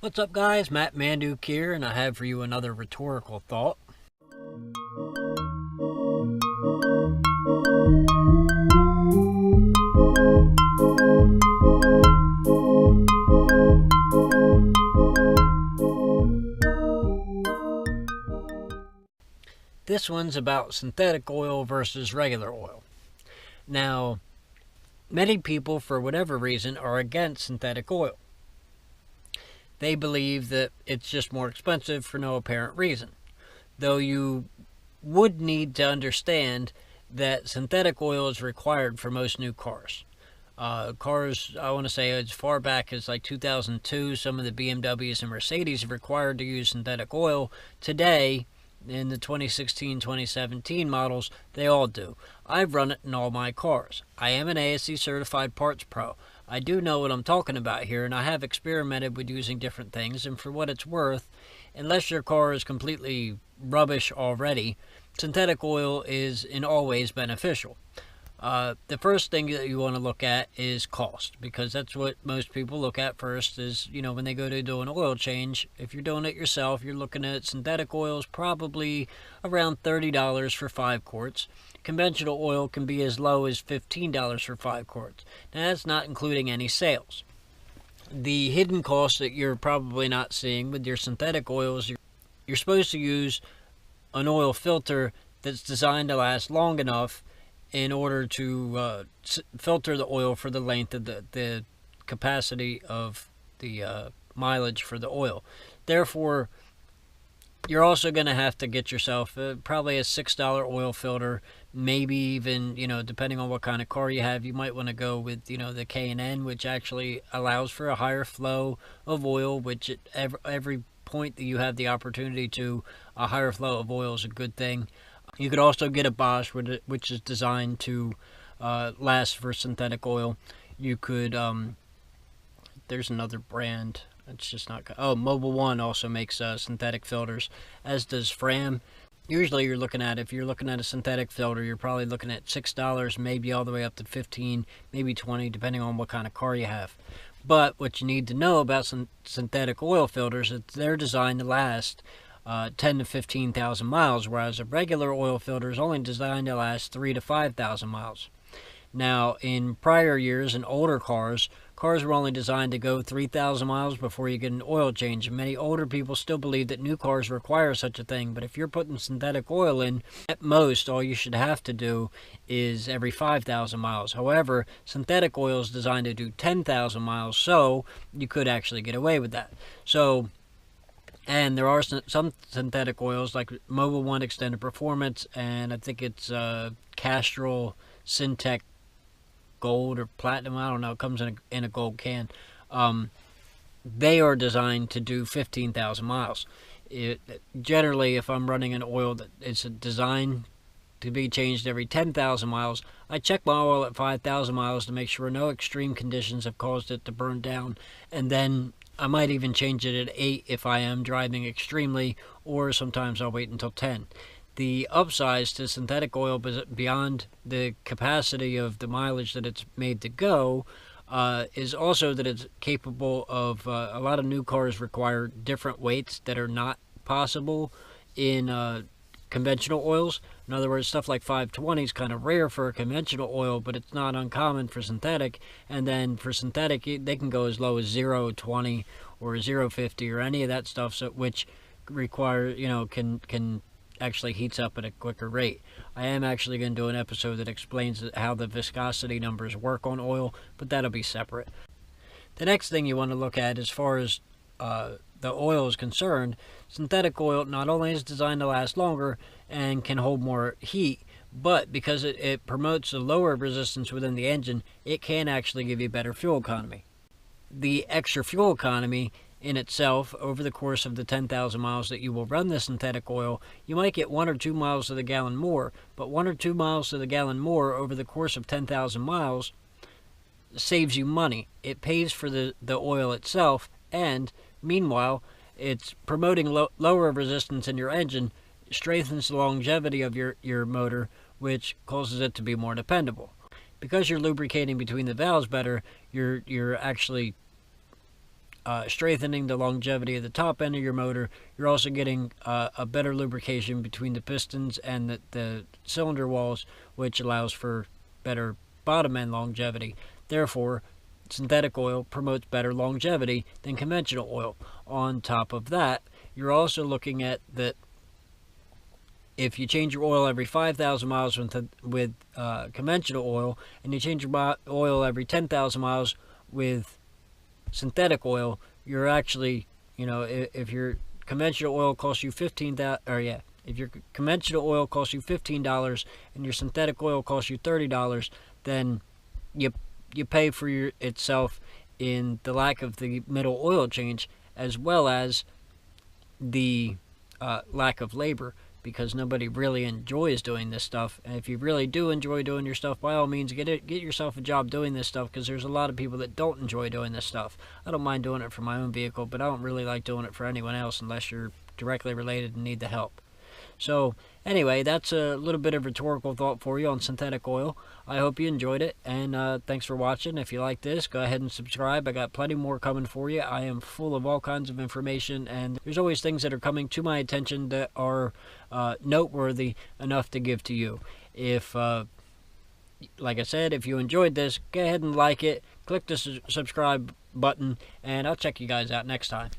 What's up, guys? Matt Manduke here, and I have for you another rhetorical thought. This one's about synthetic oil versus regular oil. Now, many people, for whatever reason, are against synthetic oil. They believe that it's just more expensive for no apparent reason. Though you would need to understand that synthetic oil is required for most new cars. Cars, I want to say as far back as like 2002, some of the BMWs and Mercedes are required to use synthetic oil. Today, in the 2016-2017 models, they all do. I've run it in all my cars. I am an ASE certified parts pro. I do know what I'm talking about here, and I have experimented with using different things, and for what it's worth, unless your car is completely rubbish already, synthetic oil is in all ways beneficial. The first thing that you want to look at is cost, because that's what most people look at first is, when they go to do an oil change. If you're doing it yourself, you're looking at synthetic oils probably around $30 for 5 quarts. Conventional oil can be as low as $15 for 5 quarts. Now, that's not including any sales. The hidden cost that you're probably not seeing with your synthetic oils, you're supposed to use an oil filter that's designed to last long enough in order to filter the oil for the length of the capacity of the mileage for the oil. Therefore, you're also going to have to get yourself probably a $6 oil filter, maybe even, depending on what kind of car you have, you might want to go with, the K&N, which actually allows for a higher flow of oil, which at every point that you have the opportunity to, a higher flow of oil is a good thing. You could also get a Bosch, which is designed to last for synthetic oil. You could, there's another brand. It's just not, Mobil 1 also makes synthetic filters, as does Fram. Usually if you're looking at a synthetic filter, you're probably looking at $6, maybe all the way up to $15, maybe $20, depending on what kind of car you have. But what you need to know about synthetic oil filters is they're designed to last 10 to 15,000 miles, whereas a regular oil filter is only designed to last 3 to 5,000 miles. Now, in prior years, in older cars were only designed to go 3,000 miles before you get an oil change. And many older people still believe that new cars require such a thing. But if you're putting synthetic oil in, at most, all you should have to do is every 5,000 miles. However, synthetic oil is designed to do 10,000 miles, so you could actually get away with that. And there are some synthetic oils like Mobil 1 Extended Performance, and I think it's Castrol Syntec Gold or Platinum. I don't know. It comes in a gold can. They are designed to do 15,000 miles. Generally, if I'm running an oil that is designed to be changed every 10,000 miles, I check my oil at 5,000 miles to make sure no extreme conditions have caused it to burn down, and then I might even change it at 8 if I am driving extremely, or sometimes I'll wait until 10. The upsize to synthetic oil beyond the capacity of the mileage that it's made to go is also that it's capable of, a lot of new cars require different weights that are not possible in conventional oils. In other words, stuff like 520 is kind of rare for a conventional oil, but it's not uncommon for synthetic. And then for synthetic, they can go as low as 0.20 or 0.50 or any of that stuff, so which require, can actually heats up at a quicker rate. I am actually going to do an episode that explains how the viscosity numbers work on oil, but that'll be separate. The next thing you want to look at as far as the oil is concerned, synthetic oil not only is designed to last longer and can hold more heat, but because it promotes a lower resistance within the engine, it can actually give you better fuel economy. The extra fuel economy in itself, over the course of the 10,000 miles that you will run the synthetic oil, you might get 1 or 2 miles to the gallon more, but 1 or 2 miles to the gallon more over the course of 10,000 miles saves you money. It pays for the oil itself, and meanwhile, it's promoting lower resistance in your engine, strengthens the longevity of your motor, which causes it to be more dependable. Because you're lubricating between the valves better, you're actually strengthening the longevity of the top end of your motor. You're also getting a better lubrication between the pistons and the cylinder walls, which allows for better bottom end longevity. Therefore, synthetic oil promotes better longevity than conventional oil. On top of that, you're also looking at that if you change your oil every 5,000 miles with conventional oil, and you change your oil every 10,000 miles with synthetic oil, you're actually, if your conventional oil costs you if your conventional oil costs you $15 and your synthetic oil costs you $30, then you pay for itself in the lack of the middle oil change, as well as the lack of labor, because nobody really enjoys doing this stuff. And if you really do enjoy doing your stuff, by all means, get yourself a job doing this stuff, because there's a lot of people that don't enjoy doing this stuff. I don't mind doing it for my own vehicle, but I don't really like doing it for anyone else unless you're directly related and need the help. So anyway, that's a little bit of rhetorical thought for you on synthetic oil. I hope you enjoyed it, and thanks for watching. If you like this, go ahead and subscribe. I got plenty more coming for you. I am full of all kinds of information, and there's always things that are coming to my attention that are noteworthy enough to give to you. If like I said, if you enjoyed this, go ahead and like it, click the subscribe button, and I'll check you guys out next time.